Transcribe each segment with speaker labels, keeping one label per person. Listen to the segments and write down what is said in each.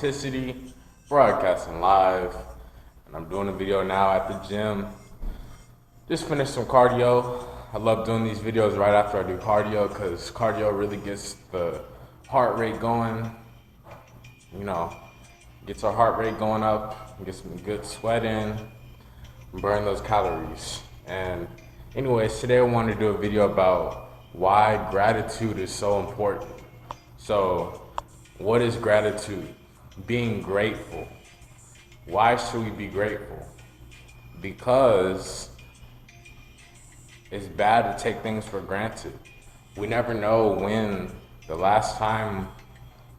Speaker 1: Authenticity, broadcasting live, and I'm doing a video now at the gym. Just finished some cardio. I love doing these videos right after I do cardio because cardio really gets the heart rate going, gets our heart rate going up, gets some good sweat in, burn those calories. And anyways, today I wanted to do a video about why gratitude is so important. So, what is gratitude? Being grateful. Why should we be grateful? Because it's bad to take things for granted. We never know when the last time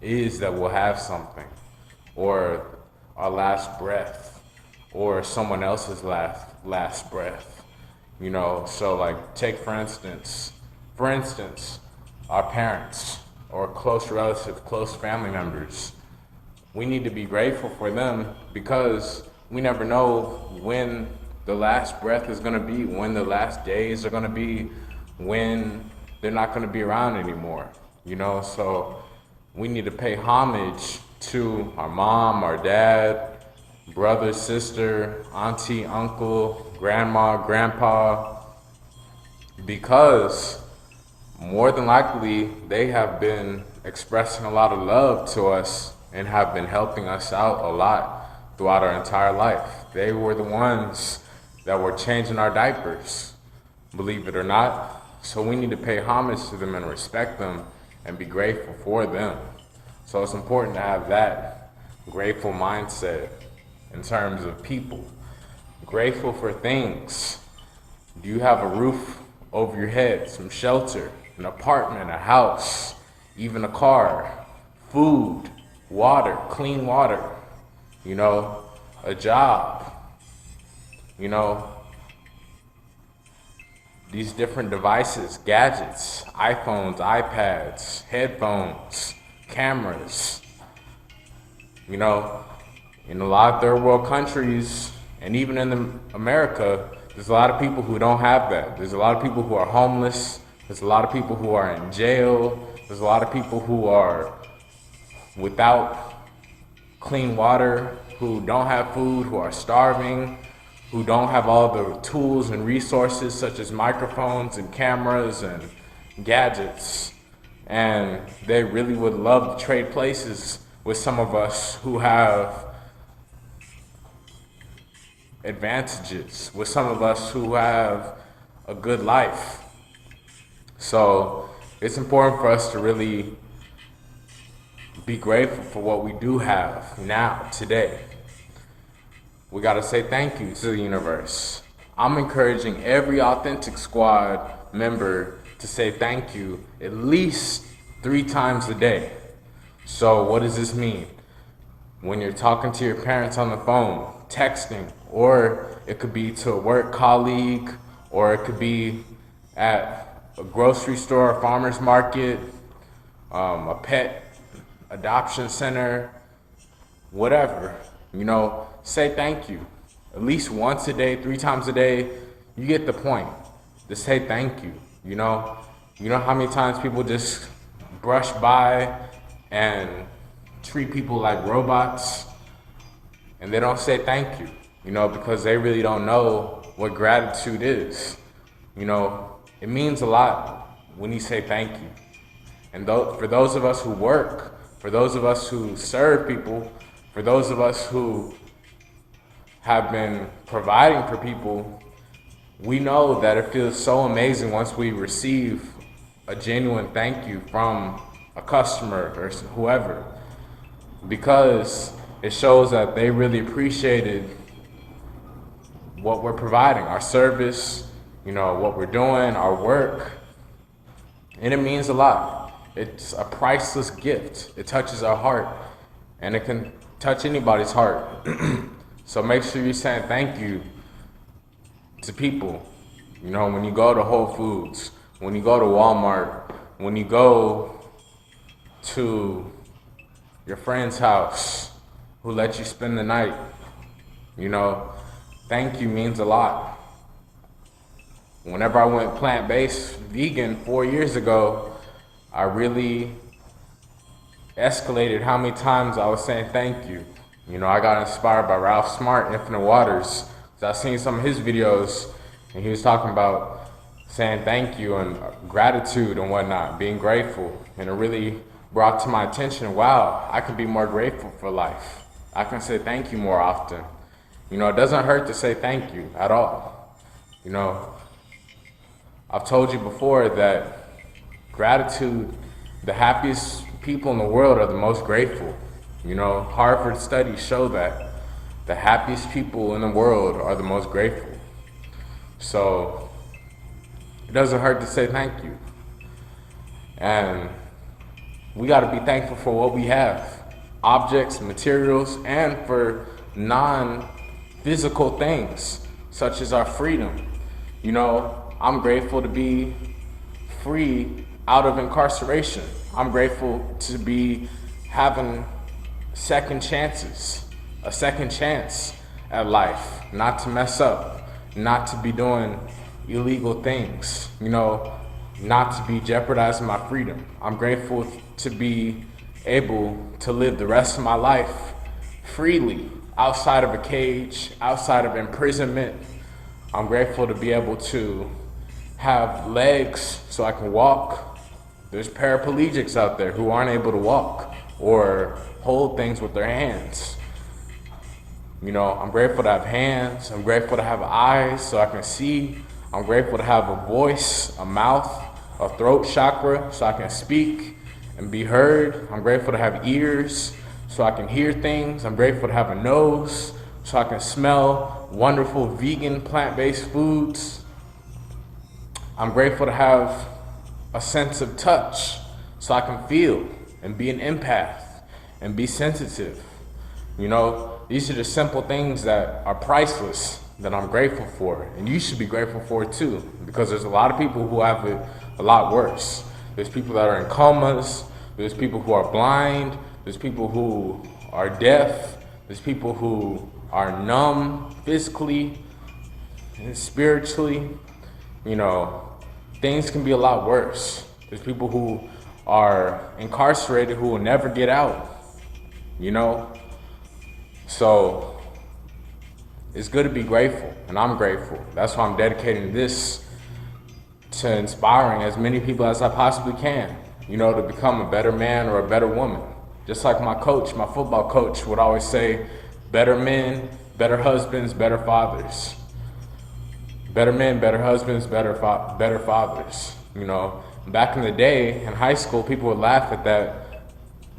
Speaker 1: is that we'll have something, or our last breath, or someone else's last breath. So like take for instance, our parents or close relatives, close family members. We need to be grateful for them because we never know when the last breath is going to be, when the last days are going to be, when they're not going to be around anymore. So we need to pay homage to our mom, our dad, brother, sister, auntie, uncle, grandma, grandpa, because more than likely they have been expressing a lot of love to us and have been helping us out a lot throughout our entire life. They were the ones that were changing our diapers, believe it or not. So we need to pay homage to them and respect them and be grateful for them. So it's important to have that grateful mindset in terms of people. Grateful for things. Do you have a roof over your head, some shelter, an apartment, a house, even a car, food, water, clean water, a job, these different devices, gadgets, iPhones, iPads, headphones, cameras. In a lot of third world countries, and even in America, there's a lot of people who don't have that. There's a lot of people who are homeless. There's a lot of people who are in jail. There's a lot of people who are without clean water, who don't have food, who are starving, who don't have all the tools and resources such as microphones and cameras and gadgets. And they really would love to trade places with some of us who have advantages, with some of us who have a good life. So it's important for us to really be grateful for what we do have now, today. We gotta say thank you to the universe. I'm encouraging every Authentic Squad member to say thank you at least 3 times a day. So what does this mean? When you're talking to your parents on the phone, texting, or it could be to a work colleague, or it could be at a grocery store, a farmer's market, a pet adoption center, whatever, say thank you. At least once a day, 3 times a day, you get the point. To say thank you, You know how many times people just brush by and treat people like robots and they don't say thank you, because they really don't know what gratitude is. It means a lot when you say thank you. And for those of us who work, for those of us who serve people, for those of us who have been providing for people, we know that it feels so amazing once we receive a genuine thank you from a customer or whoever, because it shows that they really appreciated what we're providing, our service, what we're doing, our work, and it means a lot. It's a priceless gift. It touches our heart, and it can touch anybody's heart. So make sure you're saying thank you to people. When you go to Whole Foods, when you go to Walmart, when you go to your friend's house who let you spend the night, thank you means a lot. Whenever I went plant-based vegan 4 years ago, I really escalated how many times I was saying thank you. You know, I got inspired by Ralph Smart, Infinite Waters. I seen some of his videos, and he was talking about saying thank you and gratitude and whatnot, being grateful. And it really brought to my attention, wow, I can be more grateful for life. I can say thank you more often. You know, it doesn't hurt to say thank you at all. You know, I've told you before that gratitude, the happiest people in the world are the most grateful. You know, Harvard studies show that the happiest people in the world are the most grateful. So it doesn't hurt to say thank you. And we got to be thankful for what we have, objects, materials, and for non-physical things, such as our freedom. You know, I'm grateful to be free out of incarceration. I'm grateful to be having second chances, a second chance at life, not to mess up, not to be doing illegal things, you know, not to be jeopardizing my freedom. I'm grateful to be able to live the rest of my life freely, outside of a cage, outside of imprisonment. I'm grateful to be able to have legs so I can walk. There's paraplegics out there who aren't able to walk or hold things with their hands. You know, I'm grateful to have hands. I'm grateful to have eyes so I can see. I'm grateful to have a voice, a mouth, a throat chakra so I can speak and be heard. I'm grateful to have ears so I can hear things. I'm grateful to have a nose so I can smell wonderful vegan plant-based foods. I'm grateful to have a sense of touch so I can feel and be an empath and be sensitive. You know, these are the simple things that are priceless that I'm grateful for, and you should be grateful for it too, because there's a lot of people who have it a lot worse. There's people that are in comas, there's people who are blind, there's people who are deaf, there's people who are numb physically and spiritually. You know, things can be a lot worse. There's people who are incarcerated who will never get out, you know? So it's good to be grateful, and I'm grateful. That's why I'm dedicating this to inspiring as many people as I possibly can, you know, to become a better man or a better woman. Just like my coach, my football coach would always say, better men, better husbands, better fathers. Better men, better husbands, better fathers. You know, back in the day in high school, people would laugh at that.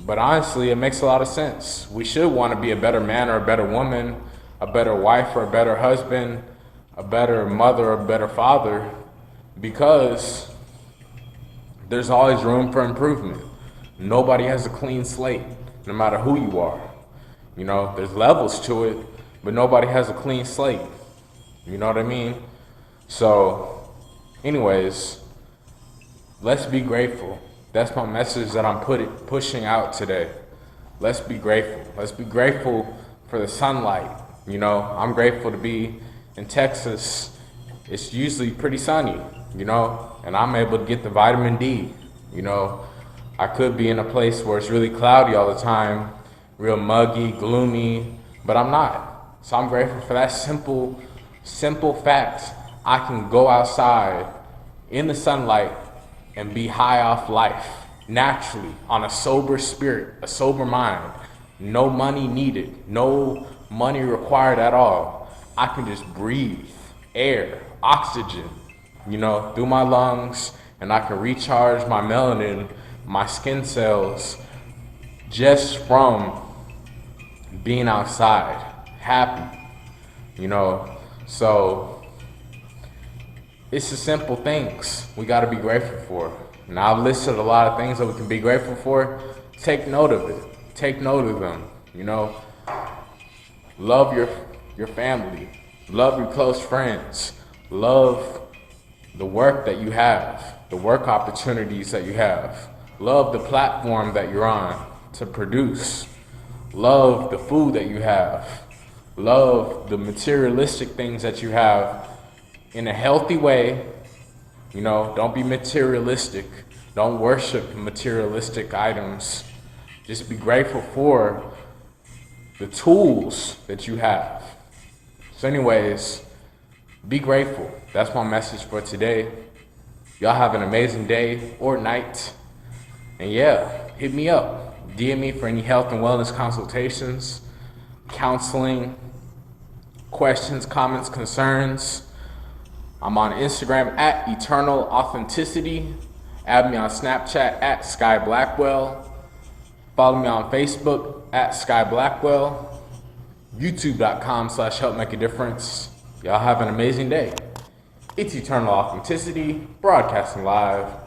Speaker 1: But honestly, it makes a lot of sense. We should want to be a better man or a better woman, a better wife or a better husband, a better mother or a better father, because there's always room for improvement. Nobody has a clean slate, no matter who you are. You know, there's levels to it, but nobody has a clean slate. You know what I mean? So, anyways, let's be grateful. That's my message that I'm pushing out today. Let's be grateful. Let's be grateful for the sunlight. You know, I'm grateful to be in Texas. It's usually pretty sunny, you know, and I'm able to get the vitamin D. You know, I could be in a place where it's really cloudy all the time, real muggy, gloomy, but I'm not. So I'm grateful for that simple fact. I can go outside in the sunlight and be high off life, naturally, on a sober spirit, a sober mind. No money needed, no money required at all. I can just breathe air, oxygen, you know, through my lungs, and I can recharge my melanin, my skin cells, just from being outside, happy, you know. So it's the simple things we got to be grateful for. Now, I've listed a lot of things that we can be grateful for. Take note of it. Take note of them. You know, love your family. Love your close friends. Love the work that you have, the work opportunities that you have. Love the platform that you're on to produce. Love the food that you have. Love the materialistic things that you have in a healthy way. You know, don't be materialistic. Don't worship materialistic items. Just be grateful for the tools that you have. So anyways, be grateful. That's my message for today. Y'all have an amazing day or night. And yeah, hit me up. DM me for any health and wellness consultations, counseling, questions, comments, concerns. I'm on Instagram at Eternal Authenticity. Add me on Snapchat at Sky Blackwell. Follow me on Facebook at Sky Blackwell. YouTube.com/help make a difference. Y'all have an amazing day. It's Eternal Authenticity, broadcasting live